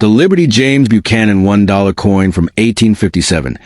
The Liberty James Buchanan $1 coin from 1857,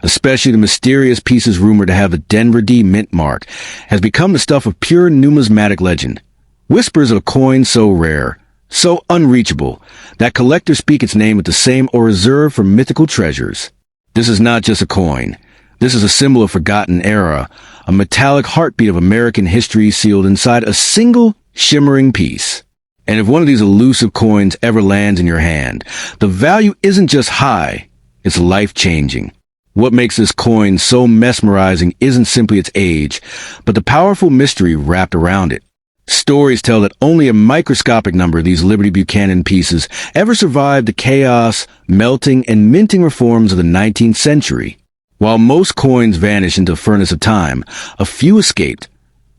especially the mysterious pieces rumored to have the Denver D mint mark, has become the stuff of pure numismatic legend. Whispers of a coin so rare, so unreachable, that collectors speak its name with the same awe reserved for mythical treasures. This is not just a coin. This is a symbol of forgotten era, a metallic heartbeat of American history sealed inside a single shimmering piece. And if one of these elusive coins ever lands in your hand, the value isn't just high, it's life-changing. What makes this coin so mesmerizing isn't simply its age, but the powerful mystery wrapped around it. Stories tell that only a microscopic number of these Liberty Buchanan pieces ever survived the chaos, melting, and minting reforms of the 19th century. While most coins vanish into the furnace of time, a few escaped.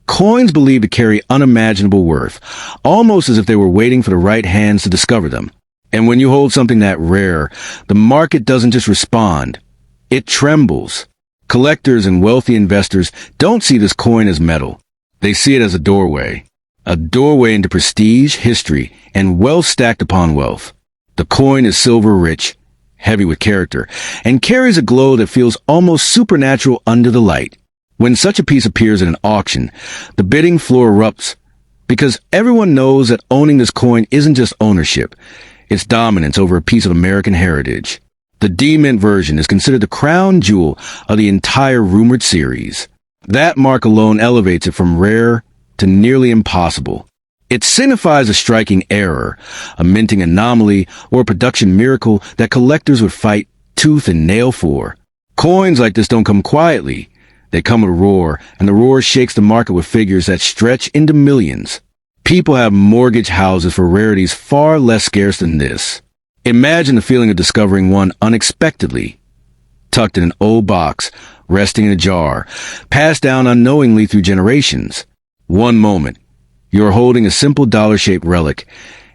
Coins believed to carry unimaginable worth, almost as if they were waiting for the right hands to discover them. And when you hold something that rare, the market doesn't just respond, it trembles. Collectors and wealthy investors don't see this coin as metal. They see it as a doorway into prestige, history, and wealth stacked upon wealth. The coin is silver-rich, heavy with character, and carries a glow that feels almost supernatural under the light. When such a piece appears at an auction, the bidding floor erupts, because everyone knows that owning this coin isn't just ownership, it's dominance over a piece of American heritage. The D-Mint version is considered the crown jewel of the entire rumored series. That mark alone elevates it from rare to nearly impossible. It signifies a striking error, a minting anomaly, or a production miracle that collectors would fight tooth and nail for. Coins like this don't come quietly. They come with a roar, and the roar shakes the market with figures that stretch into millions. People have mortgaged houses for rarities far less scarce than this. Imagine the feeling of discovering one unexpectedly, tucked in an old box, resting in a jar, passed down unknowingly through generations. One moment, you are holding a simple dollar-shaped relic,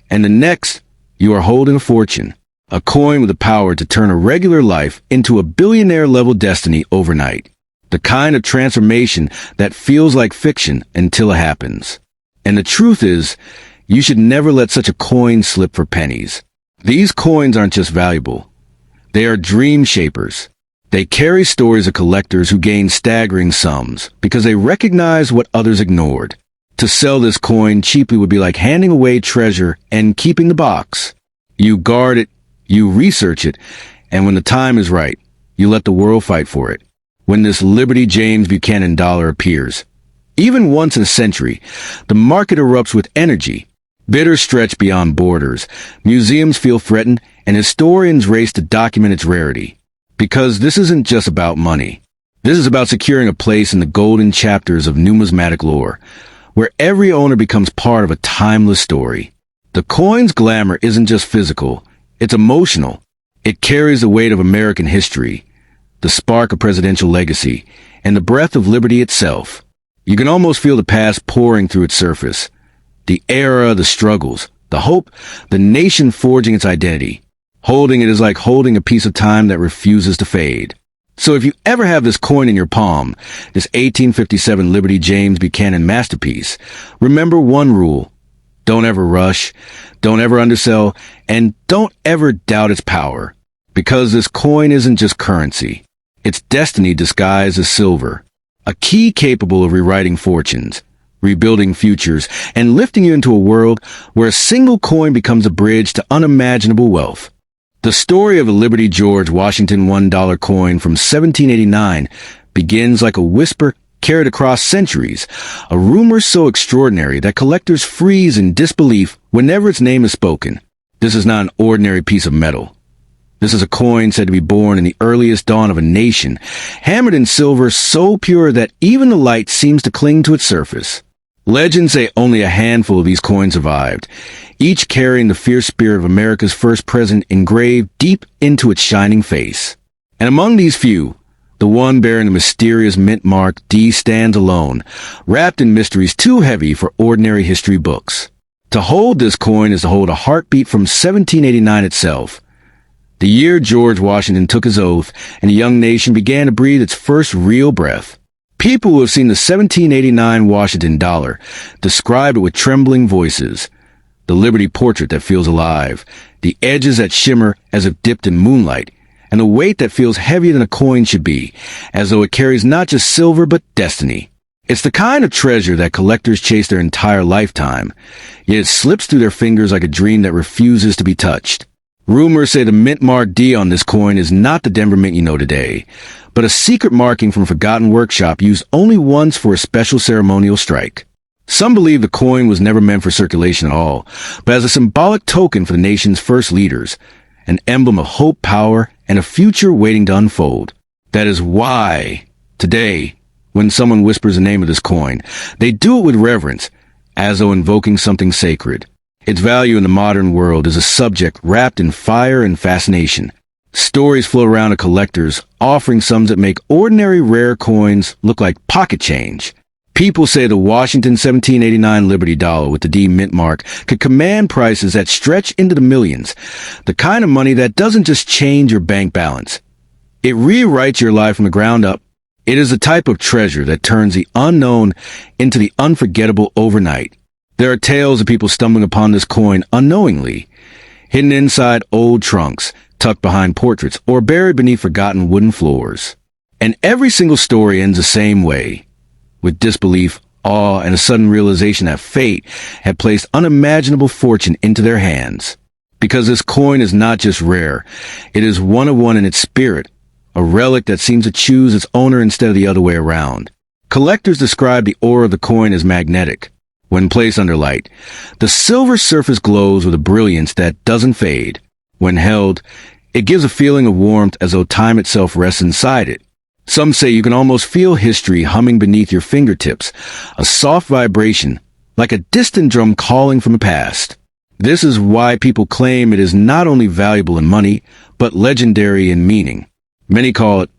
and the next, you are holding a fortune, a coin with the power to turn a regular life into a billionaire-level destiny overnight. The kind of transformation that feels like fiction until it happens. And the truth is, you should never let such a coin slip for pennies. These coins aren't just valuable. They are dream shapers. They carry stories of collectors who gain staggering sums because they recognize what others ignored. To sell this coin cheaply would be like handing away treasure and keeping the box. You guard it, you research it, and when the time is right, you let the world fight for it. When this Liberty James Buchanan dollar appears, even once in a century, the market erupts with energy. Bidders stretch beyond borders, museums feel threatened, and historians race to document its rarity. Because this isn't just about money. This is about securing a place in the golden chapters of numismatic lore, where every owner becomes part of a timeless story. The coin's glamour isn't just physical, it's emotional. It carries the weight of American history, the spark of presidential legacy, and the breath of liberty itself. You can almost feel the past pouring through its surface. The era, the struggles, the hope, the nation forging its identity. Holding it is like holding a piece of time that refuses to fade. So if you ever have this coin in your palm, this 1857 Liberty James Buchanan masterpiece, remember one rule. Don't ever rush, don't ever undersell, and don't ever doubt its power. Because this coin isn't just currency. It's destiny disguised as silver, a key capable of rewriting fortunes, rebuilding futures, and lifting you into a world where a single coin becomes a bridge to unimaginable wealth. The story of the Liberty George Washington $1 coin from 1789 begins like a whisper carried across centuries, a rumor so extraordinary that collectors freeze in disbelief whenever its name is spoken. This is not an ordinary piece of metal. This is a coin said to be born in the earliest dawn of a nation, hammered in silver so pure that even the light seems to cling to its surface. Legends say only a handful of these coins survived, each carrying the fierce spirit of America's first president engraved deep into its shining face. And among these few, the one bearing the mysterious mint mark D stands alone, wrapped in mysteries too heavy for ordinary history books. To hold this coin is to hold a heartbeat from 1789 itself, the year George Washington took his oath and the young nation began to breathe its first real breath. People who have seen the 1789 Washington dollar describe it with trembling voices. the Liberty portrait that feels alive, the edges that shimmer as if dipped in moonlight, and the weight that feels heavier than a coin should be, as though it carries not just silver but destiny. It's the kind of treasure that collectors chase their entire lifetime, yet it slips through their fingers like a dream that refuses to be touched. Rumors say the mint mark D on this coin is not the Denver Mint you know today, but a secret marking from a forgotten workshop used only once for a special ceremonial strike. Some believe the coin was never meant for circulation at all, but as a symbolic token for the nation's first leaders, an emblem of hope, power, and a future waiting to unfold. That is why, today, when someone whispers the name of this coin, they do it with reverence, as though invoking something sacred. Its value in the modern world is a subject wrapped in fire and fascination. Stories float around to collectors, offering sums that make ordinary rare coins look like pocket change. People say the Washington 1789 Liberty Dollar with the D mint mark could command prices that stretch into the millions, the kind of money that doesn't just change your bank balance. It rewrites your life from the ground up. It is the type of treasure that turns the unknown into the unforgettable overnight. There are tales of people stumbling upon this coin unknowingly, hidden inside old trunks, tucked behind portraits, or buried beneath forgotten wooden floors. And every single story ends the same way, with disbelief, awe, and a sudden realization that fate had placed unimaginable fortune into their hands. Because this coin is not just rare, it is one of one in its spirit, a relic that seems to choose its owner instead of the other way around. Collectors describe the aura of the coin as magnetic. When placed under light, the silver surface glows with a brilliance that doesn't fade. When held, it gives a feeling of warmth as though time itself rests inside it. Some say you can almost feel history humming beneath your fingertips, a soft vibration, like a distant drum calling from the past. This is why people claim it is not only valuable in money, but legendary in meaning. Many call it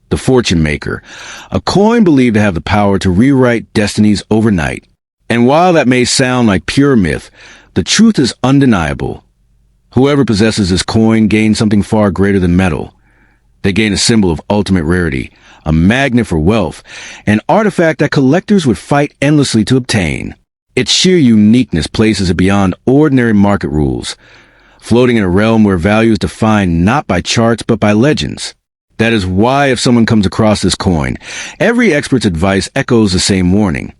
the fortune maker, a coin believed to have the power to rewrite destinies overnight. And while that may sound like pure myth, the truth is undeniable. Whoever possesses this coin gains something far greater than metal. They gain a symbol of ultimate rarity, a magnet for wealth, an artifact that collectors would fight endlessly to obtain. Its sheer uniqueness places it beyond ordinary market rules, floating in a realm where value is defined not by charts but by legends. That is why if someone comes across this coin, every expert's advice echoes the same warning.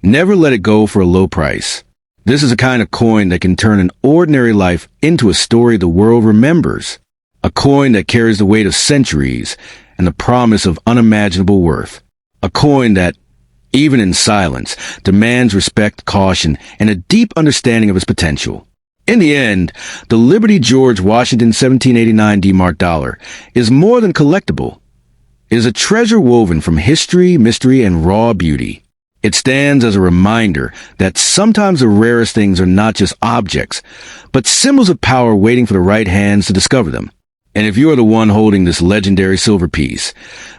Never let it go for a low price. This is a kind of coin that can turn an ordinary life into a story the world remembers. A coin that carries the weight of centuries and the promise of unimaginable worth. A coin that, even in silence, demands respect, caution, and a deep understanding of its potential. In the end, the Liberty George Washington 1789 D-Mark dollar is more than collectible. It is a treasure woven from history, mystery, and raw beauty. It stands as a reminder that sometimes the rarest things are not just objects, but symbols of power waiting for the right hands to discover them. And if you are the one holding this legendary silver piece,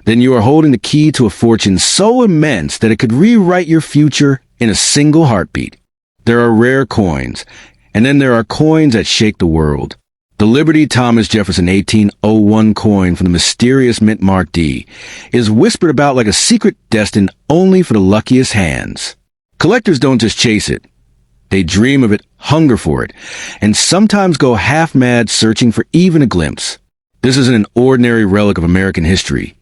then you are holding the key to a fortune so immense that it could rewrite your future in a single heartbeat. There are rare coins, and then there are coins that shake the world. The Liberty Thomas Jefferson 1801 coin from the mysterious mint mark D is whispered about like a secret destined only for the luckiest hands. Collectors don't just chase it. They dream of it, hunger for it, and sometimes go half-mad searching for even a glimpse. This isn't an ordinary relic of American history.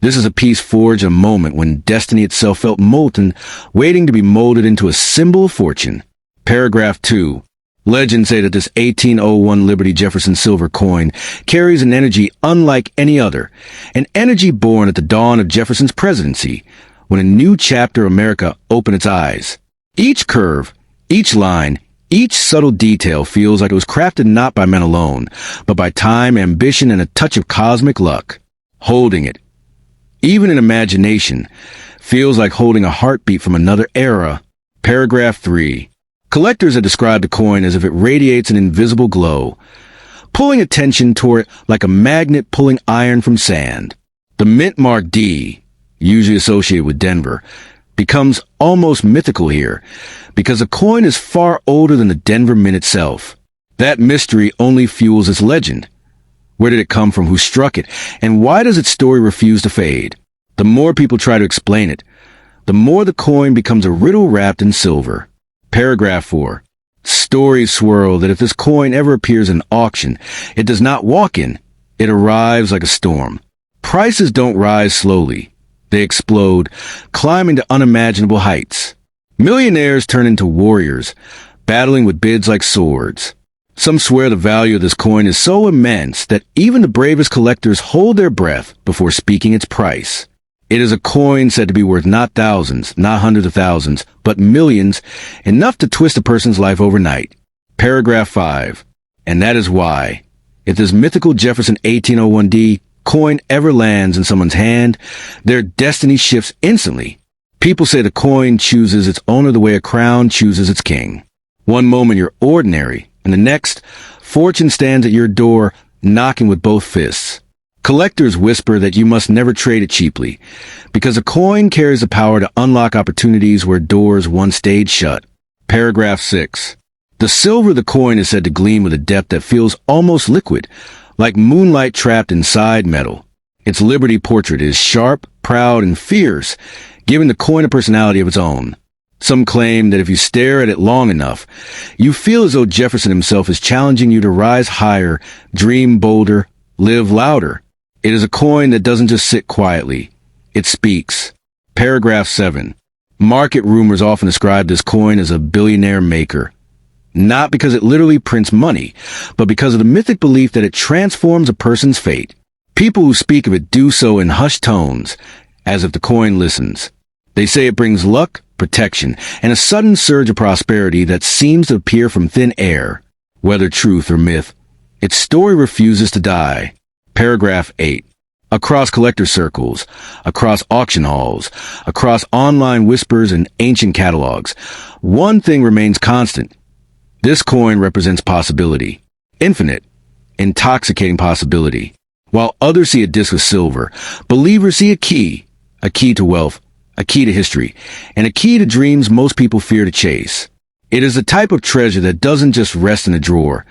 This is a piece forged in a moment when destiny itself felt molten, waiting to be molded into a symbol of fortune. Paragraph 2. Legends say that this 1801 Liberty Jefferson silver coin carries an energy unlike any other, an energy born at the dawn of Jefferson's presidency, when a new chapter of America opened its eyes. Each curve, each line, each subtle detail feels like it was crafted not by men alone, but by time, ambition, and a touch of cosmic luck. Holding it, even in imagination, feels like holding a heartbeat from another era. Paragraph 3. Collectors have described the coin as if it radiates an invisible glow, pulling attention toward it like a magnet pulling iron from sand. The mint mark D, usually associated with Denver, becomes almost mythical here, because the coin is far older than the Denver Mint itself. That mystery only fuels its legend. Where did it come from? Who struck it? And why does its story refuse to fade? The more people try to explain it, the more the coin becomes a riddle wrapped in silver. Paragraph 4. Stories swirl that if this coin ever appears in auction, it does not walk in. It arrives like a storm. Prices don't rise slowly. They explode, climbing to unimaginable heights. Millionaires turn into warriors, battling with bids like swords. Some swear the value of this coin is so immense that even the bravest collectors hold their breath before speaking its price. It is a coin said to be worth not thousands, not hundreds of thousands, but millions, enough to twist a person's life overnight. Paragraph 5. And that is why, if this mythical Jefferson 1801D coin ever lands in someone's hand, their destiny shifts instantly. People say the coin chooses its owner the way a crown chooses its king. One moment you're ordinary, and the next, fortune stands at your door, knocking with both fists. Collectors whisper that you must never trade it cheaply, because a coin carries the power to unlock opportunities where doors once stayed shut. Paragraph 6. The silver of the coin is said to gleam with a depth that feels almost liquid, like moonlight trapped inside metal. Its Liberty portrait is sharp, proud, and fierce, giving the coin a personality of its own. Some claim that if you stare at it long enough, you feel as though Jefferson himself is challenging you to rise higher, dream bolder, live louder. It is a coin that doesn't just sit quietly. It speaks. Paragraph 7. Market rumors often describe this coin as a billionaire maker. Not because it literally prints money, but because of the mythic belief that it transforms a person's fate. People who speak of it do so in hushed tones, as if the coin listens. They say it brings luck, protection, and a sudden surge of prosperity that seems to appear from thin air. Whether truth or myth, its story refuses to die. Paragraph 8. Across collector circles, across auction halls, across online whispers and ancient catalogs, one thing remains constant. This coin represents possibility. Infinite, intoxicating possibility. While others see a disc of silver, believers see a key to wealth, a key to history, and a key to dreams most people fear to chase. It is a type of treasure that doesn't just rest in a drawer.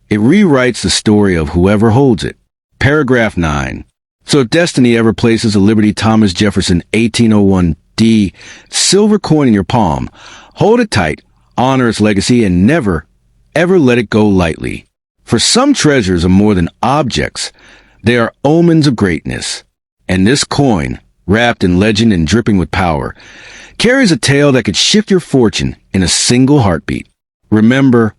It rewrites the story of whoever holds it. Paragraph 9. So if destiny ever places a Liberty Thomas Jefferson 1801D silver coin in your palm, hold it tight, honor its legacy, and never, ever let it go lightly. For some treasures are more than objects. They are omens of greatness. And this coin, wrapped in legend and dripping with power, carries a tale that could shift your fortune in a single heartbeat. Remember,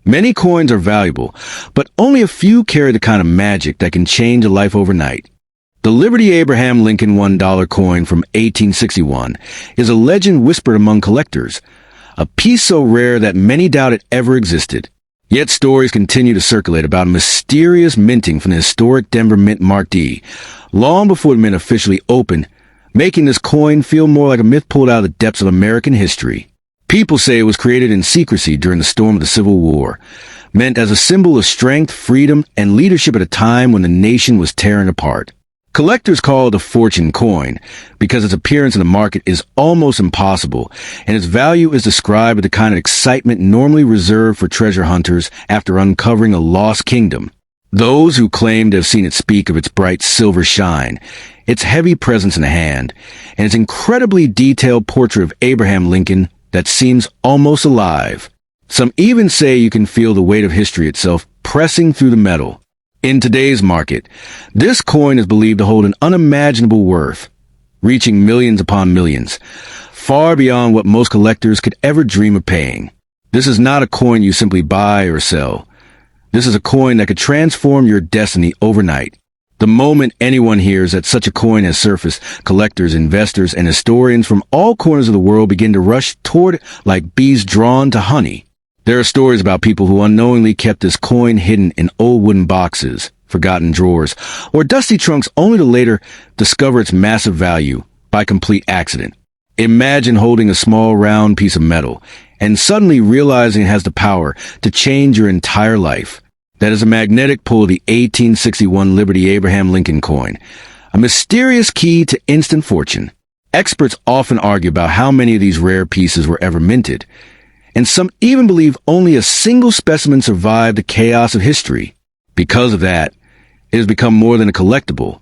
many coins are valuable, but only a few carry the kind of magic that can change a life overnight. The Liberty Abraham Lincoln $1 coin from 1861 is a legend whispered among collectors, a piece so rare that many doubt it ever existed. Yet stories continue to circulate about a mysterious minting from the historic Denver Mint Mark D, long before the mint officially opened, making this coin feel more like a myth pulled out of the depths of American history. People say it was created in secrecy during the storm of the Civil War, meant as a symbol of strength, freedom, and leadership at a time when the nation was tearing apart. Collectors call it a fortune coin because its appearance in the market is almost impossible, and its value is described with the kind of excitement normally reserved for treasure hunters after uncovering a lost kingdom. Those who claim to have seen it speak of its bright silver shine, its heavy presence in the hand, and its incredibly detailed portrait of Abraham Lincoln that seems almost alive. Some even say you can feel the weight of history itself pressing through the metal. In today's market, this coin is believed to hold an unimaginable worth, reaching millions upon millions, far beyond what most collectors could ever dream of paying. This is not a coin you simply buy or sell. This is a coin that could transform your destiny overnight. The moment anyone hears that such a coin has surfaced, collectors, investors, and historians from all corners of the world begin to rush toward it like bees drawn to honey. There are stories about people who unknowingly kept this coin hidden in old wooden boxes, forgotten drawers, or dusty trunks only to later discover its massive value by complete accident. Imagine holding a small round piece of metal and suddenly realizing it has the power to change your entire life. That is a magnetic pull of the 1861 Liberty Abraham Lincoln coin, a mysterious key to instant fortune. Experts often argue about how many of these rare pieces were ever minted, and some even believe only a single specimen survived the chaos of history. Because of that, it has become more than a collectible.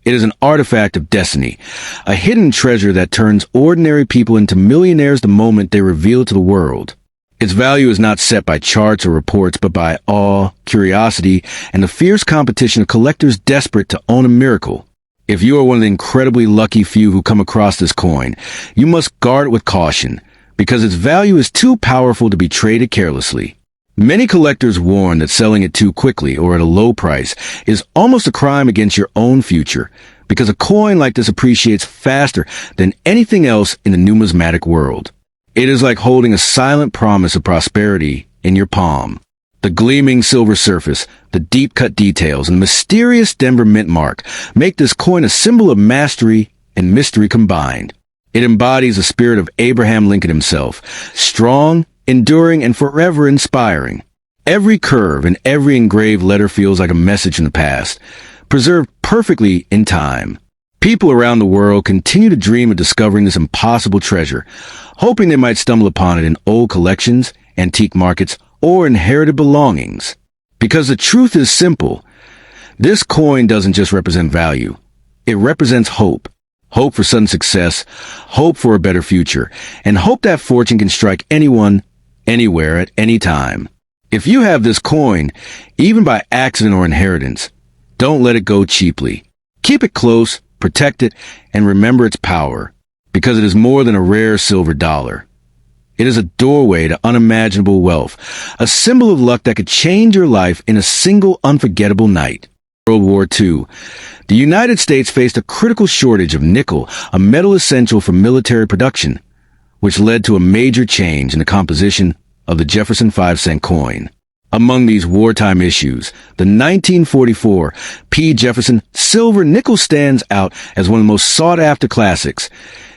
It is an artifact of destiny, a hidden treasure that turns ordinary people into millionaires the moment they reveal it to the world. Its value is not set by charts or reports, but by awe, curiosity, and the fierce competition of collectors desperate to own a miracle. If you are one of the incredibly lucky few who come across this coin, you must guard it with caution, because its value is too powerful to be traded carelessly. Many collectors warn that selling it too quickly or at a low price is almost a crime against your own future, because a coin like this appreciates faster than anything else in the numismatic world. It is like holding a silent promise of prosperity in your palm. The gleaming silver surface, the deep-cut details, and the mysterious Denver mint mark make this coin a symbol of mastery and mystery combined. It embodies the spirit of Abraham Lincoln himself, strong, enduring, and forever inspiring. Every curve and every engraved letter feels like a message from the past, preserved perfectly in time. People around the world continue to dream of discovering this impossible treasure, hoping they might stumble upon it in old collections, antique markets, or inherited belongings. Because the truth is simple, this coin doesn't just represent value. It represents hope. Hope for sudden success, hope for a better future, and hope that fortune can strike anyone, anywhere, at any time. If you have this coin, even by accident or inheritance, don't let it go cheaply. Keep it close, protect it, and remember its power, because it is more than a rare silver dollar. It is a doorway to unimaginable wealth, a symbol of luck that could change your life in a single unforgettable night. World War II. The United States faced a critical shortage of nickel, a metal essential for military production, which led to a major change in the composition of the Jefferson 5-cent coin. Among these wartime issues, the 1944 P. Jefferson silver nickel stands out as one of the most sought-after classics,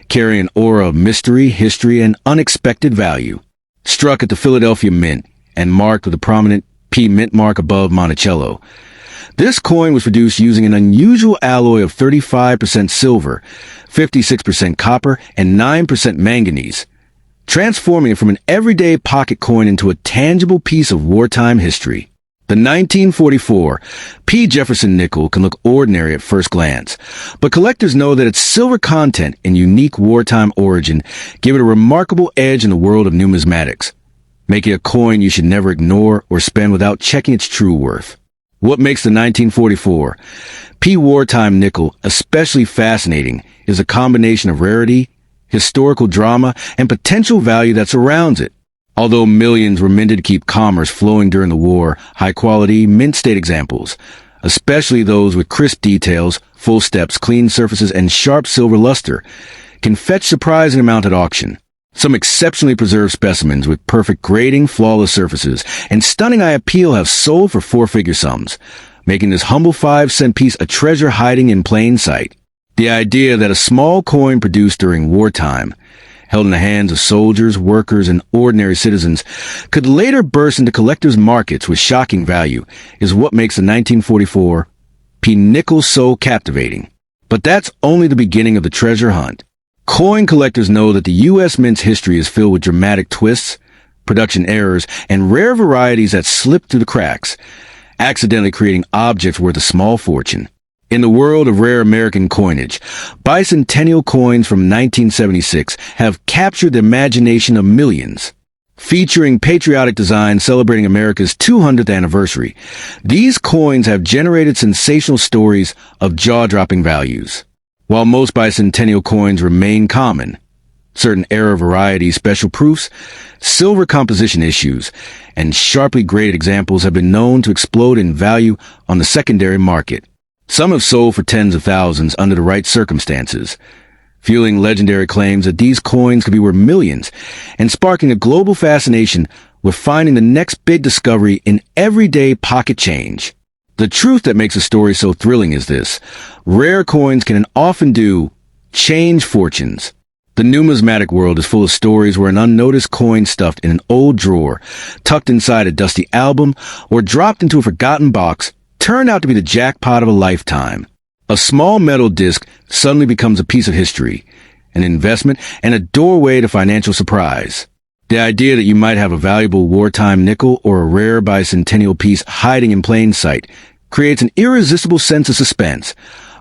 carrying an aura of mystery, history, and unexpected value. Struck at the Philadelphia Mint and marked with a prominent P mint mark above Monticello, this coin was produced using an unusual alloy of 35% silver, 56% copper, and 9% manganese, transforming it from an everyday pocket coin into a tangible piece of wartime history. The 1944 P. Jefferson Nickel can look ordinary at first glance, but collectors know that its silver content and unique wartime origin give it a remarkable edge in the world of numismatics, making it a coin you should never ignore or spend without checking its true worth. What makes the 1944 P. Wartime Nickel especially fascinating is a combination of rarity, historical drama, and potential value that surrounds it. Although millions were minted to keep commerce flowing during the war, high-quality, mint-state examples, especially those with crisp details, full steps, clean surfaces, and sharp silver luster, can fetch surprising amount at auction. Some exceptionally preserved specimens with perfect grading, flawless surfaces, and stunning eye appeal have sold for four-figure sums, making this humble 5-cent piece a treasure hiding in plain sight. The idea that a small coin produced during wartime, held in the hands of soldiers, workers, and ordinary citizens, could later burst into collectors' markets with shocking value is what makes the 1944 P. Nickel so captivating. But that's only the beginning of the treasure hunt. Coin collectors know that the U.S. Mint's history is filled with dramatic twists, production errors, and rare varieties that slip through the cracks, accidentally creating objects worth a small fortune. In the world of rare American coinage, bicentennial coins from 1976 have captured the imagination of millions. Featuring patriotic design celebrating America's 200th anniversary, these coins have generated sensational stories of jaw-dropping values. While most bicentennial coins remain common, certain era varieties, special proofs, silver composition issues, and sharply graded examples have been known to explode in value on the secondary market. Some have sold for tens of thousands under the right circumstances, fueling legendary claims that these coins could be worth millions and sparking a global fascination with finding the next big discovery in everyday pocket change. The truth that makes a story so thrilling is this: rare coins can and often do change fortunes. The numismatic world is full of stories where an unnoticed coin stuffed in an old drawer, tucked inside a dusty album, or dropped into a forgotten box turned out to be the jackpot of a lifetime. A small metal disc suddenly becomes a piece of history, an investment, and a doorway to financial surprise. The idea that you might have a valuable wartime nickel or a rare bicentennial piece hiding in plain sight creates an irresistible sense of suspense,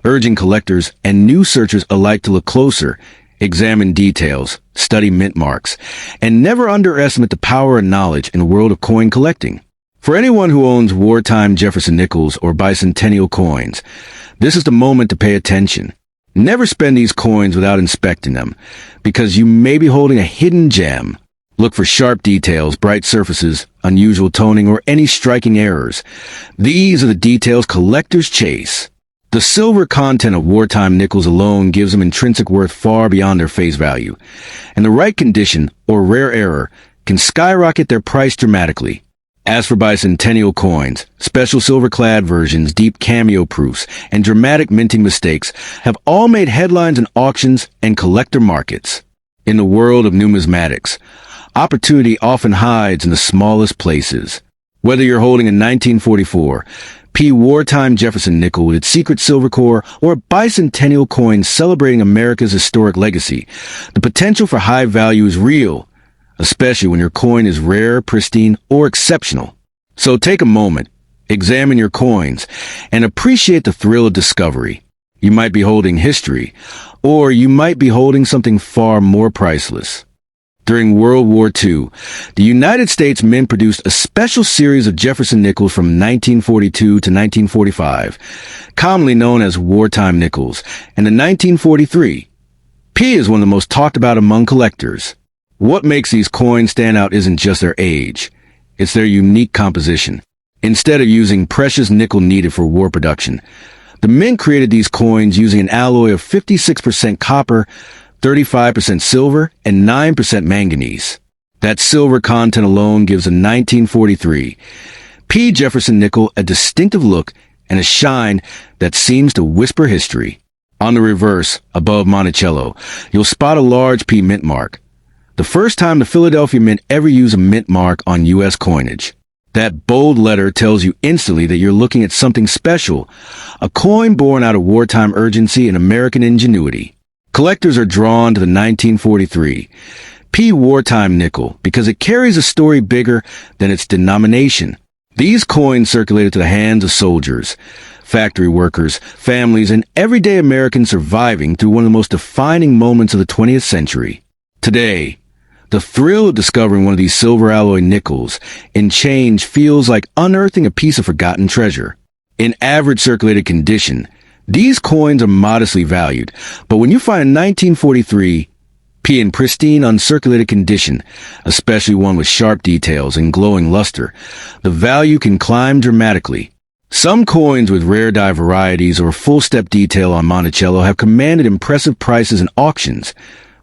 urging collectors and new searchers alike to look closer Examine details, study mint marks, and never underestimate the power and knowledge in the world of coin collecting. For anyone who owns wartime Jefferson Nickels or bicentennial coins, this is the moment to pay attention. Never spend these coins without inspecting them, because you may be holding a hidden gem. Look for sharp details, bright surfaces, unusual toning, or any striking errors. These are the details collectors chase. The silver content of wartime nickels alone gives them intrinsic worth far beyond their face value, and the right condition or rare error can skyrocket their price dramatically. As for bicentennial coins, special silver-clad versions, deep cameo proofs, and dramatic minting mistakes have all made headlines in auctions and collector markets. In the world of numismatics, opportunity often hides in the smallest places. Whether you're holding a 1944 P wartime Jefferson nickel with its secret silver core or a bicentennial coin celebrating America's historic legacy, the potential for high value is real, especially when your coin is rare, pristine, or exceptional. So take a moment, examine your coins, and appreciate the thrill of discovery. You might be holding history, or you might be holding something far more priceless. During World War II, the United States Mint produced a special series of Jefferson nickels from 1942 to 1945, commonly known as wartime nickels, and the 1943. P is one of the most talked about among collectors. What makes these coins stand out isn't just their age, it's their unique composition. Instead of using precious nickel needed for war production, the Mint created these coins using an alloy of 56% copper, 35% silver, and 9% manganese. That silver content alone gives a 1943 P. Jefferson nickel a distinctive look and a shine that seems to whisper history. On the reverse, above Monticello, you'll spot a large P mint mark. The first time the Philadelphia Mint ever used a mint mark on U.S. coinage. That bold letter tells you instantly that you're looking at something special, a coin born out of wartime urgency and American ingenuity. Collectors are drawn to the 1943 P wartime nickel because it carries a story bigger than its denomination. These coins circulated to the hands of soldiers, factory workers, families, and everyday Americans surviving through one of the most defining moments of the 20th century. Today, the thrill of discovering one of these silver alloy nickels in change feels like unearthing a piece of forgotten treasure. In average circulated condition, these coins are modestly valued, but when you find a 1943 P in pristine, uncirculated condition, especially one with sharp details and glowing luster, the value can climb dramatically. Some coins with rare die varieties or full-step detail on Monticello have commanded impressive prices in auctions,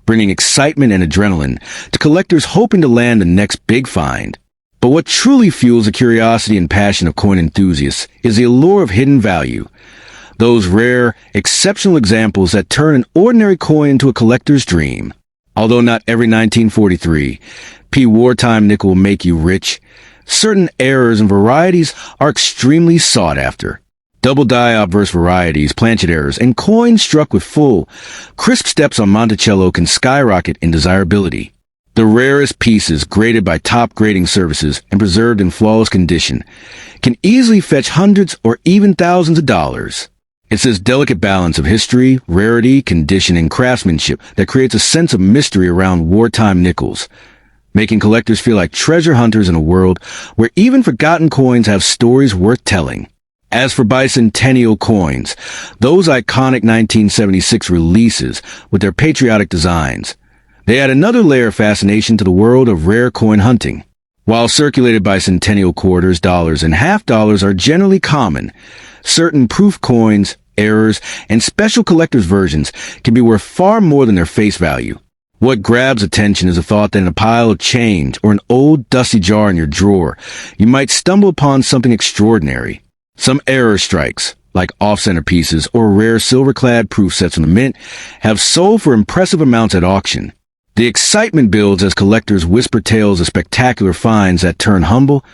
bringing excitement and adrenaline to collectors hoping to land the next big find. But what truly fuels the curiosity and passion of coin enthusiasts is the allure of hidden value. Those rare, exceptional examples that turn an ordinary coin into a collector's dream. Although not every 1943 P wartime nickel will make you rich, certain errors and varieties are extremely sought after. Double die obverse varieties, planchet errors, and coins struck with full, crisp steps on Monticello can skyrocket in desirability. The rarest pieces, graded by top grading services and preserved in flawless condition, can easily fetch hundreds or even thousands of dollars. It's this delicate balance of history, rarity, condition, and craftsmanship that creates a sense of mystery around wartime nickels, making collectors feel like treasure hunters in a world where even forgotten coins have stories worth telling. As for bicentennial coins, those iconic 1976 releases with their patriotic designs, they add another layer of fascination to the world of rare coin hunting. While circulated bicentennial quarters, dollars, and half dollars are generally common, certain proof coins, errors, and special collector's versions can be worth far more than their face value. What grabs attention is the thought that in a pile of change or an old dusty jar in your drawer, you might stumble upon something extraordinary. Some error strikes, like off-center pieces or rare silver-clad proof sets from the Mint, have sold for impressive amounts at auction. The excitement builds as collectors whisper tales of spectacular finds that turn humble,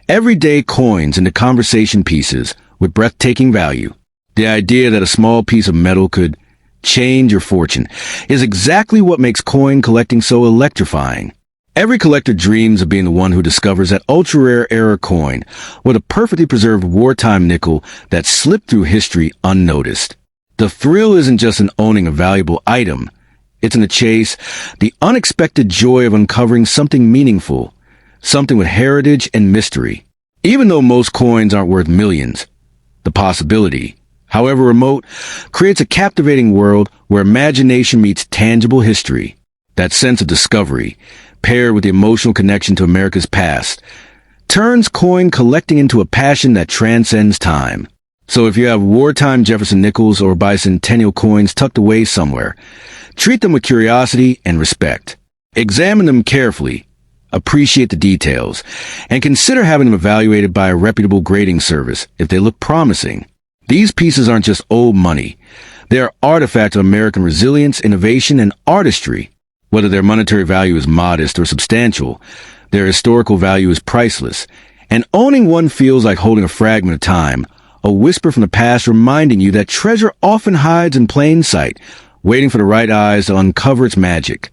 everyday coins into conversation pieces with breathtaking value. The idea that a small piece of metal could change your fortune is exactly what makes coin collecting so electrifying. Every collector dreams of being the one who discovers that ultra-rare error coin or the perfectly preserved wartime nickel that slipped through history unnoticed. The thrill isn't just in owning a valuable item, It's in the chase, the unexpected joy of uncovering something meaningful, something with heritage and mystery. Even though most coins aren't worth millions, the possibility, however remote, creates a captivating world where imagination meets tangible history. That sense of discovery, paired with the emotional connection to America's past, turns coin collecting into a passion that transcends time. So if you have wartime Jefferson Nickels or bicentennial coins tucked away somewhere, treat them with curiosity and respect. Examine them carefully, appreciate the details, and consider having them evaluated by a reputable grading service if they look promising. These pieces aren't just old money. They are artifacts of American resilience, innovation, and artistry. Whether their monetary value is modest or substantial, their historical value is priceless. And owning one feels like holding a fragment of time, a whisper from the past reminding you that treasure often hides in plain sight, waiting for the right eyes to uncover its magic.